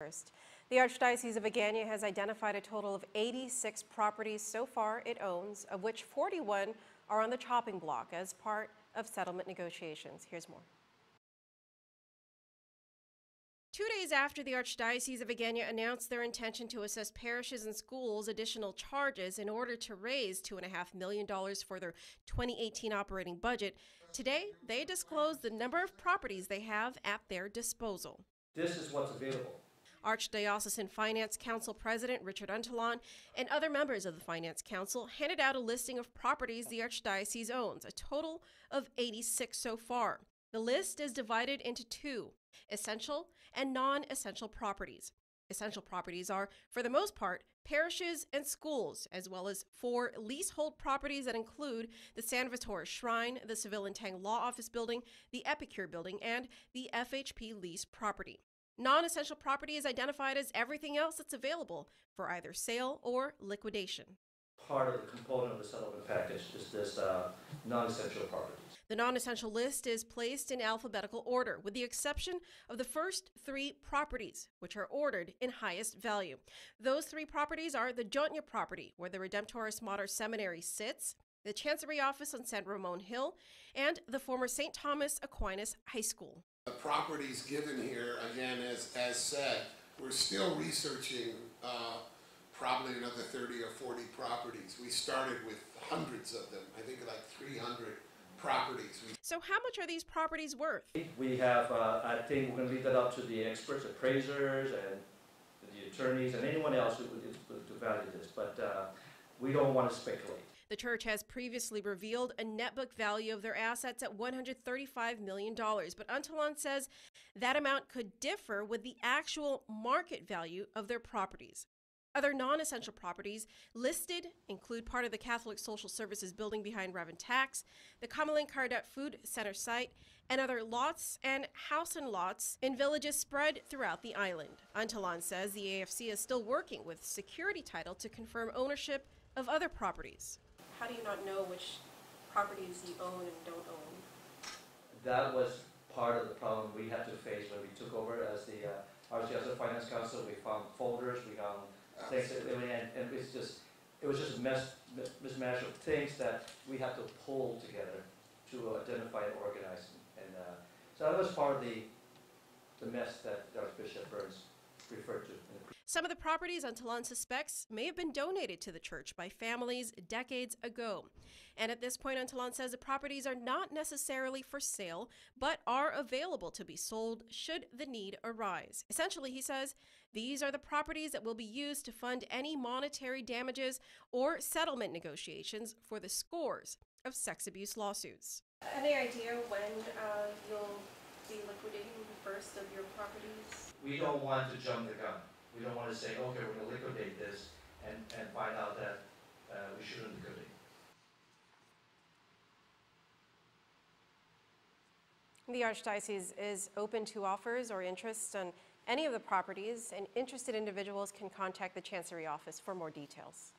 First, the Archdiocese of Agana has identified a total of 86 properties so far it owns, of which 41 are on the chopping block as part of settlement negotiations. Here's more. 2 days after the Archdiocese of Agana announced their intention to assess parishes and schools additional charges in order to raise $2.5 million for their 2018 operating budget, today they disclosed the number of properties they have at their disposal. This is what's available. Archdiocesan Finance Council President Richard Untalon and other members of the Finance Council handed out a listing of properties the Archdiocese owns, a total of 86 so far. The list is divided into two: essential and non-essential properties. Essential properties are, for the most part, parishes and schools, as well as 4 leasehold properties that include the San Vittore Shrine, the Seville and Tang Law Office Building, the Epicure Building, and the FHP lease property. Non-essential property is identified as everything else that's available for either sale or liquidation. Part of the component of the settlement package is this non-essential properties. The non-essential list is placed in alphabetical order, with the exception of the first 3 properties, which are ordered in highest value. Those 3 properties are the Jontnia property, where the Redemptoris Mater Seminary sits, the Chancery Office on San Ramon Hill, and the former St. Thomas Aquinas High School. The properties given here, again, as said, we're still researching probably another 30 or 40 properties. We started with hundreds of them, I think like 300 properties. So how much are these properties worth? We have, I think we're going to leave that up to the experts, appraisers, and the attorneys, and anyone else who to value this, but we don't want to speculate. The church has previously revealed a net book value of their assets at $135 million, but Untalon says that amount could differ with the actual market value of their properties. Other non-essential properties listed include part of the Catholic Social Services building behind Reverend Tax, the Kamalin Cardet Food Center site, and other lots and house and lots in villages spread throughout the island. Untalon says the AFC is still working with security title to confirm ownership of other properties. How do you not know which properties you own and don't own? That was part of the problem we had to face when we took over as the Archdiocese Finance Council. We found folders, we found things, and it was just a mismatch of things that we had to pull together to identify and organize. And so that was part of the mess that Archbishop Burns referred to. Some of the properties Untalon suspects may have been donated to the church by families decades ago. And at this point, Untalon says the properties are not necessarily for sale, but are available to be sold should the need arise. Essentially, he says, these are the properties that will be used to fund any monetary damages or settlement negotiations for the scores of sex abuse lawsuits. Any idea when you'll be liquidating the first of your properties? We don't want to jump the gun. We don't want to say, okay, we're going to liquidate this and find out that we shouldn't liquidate. The Archdiocese is open to offers or interest on any of the properties, and interested individuals can contact the Chancery Office for more details.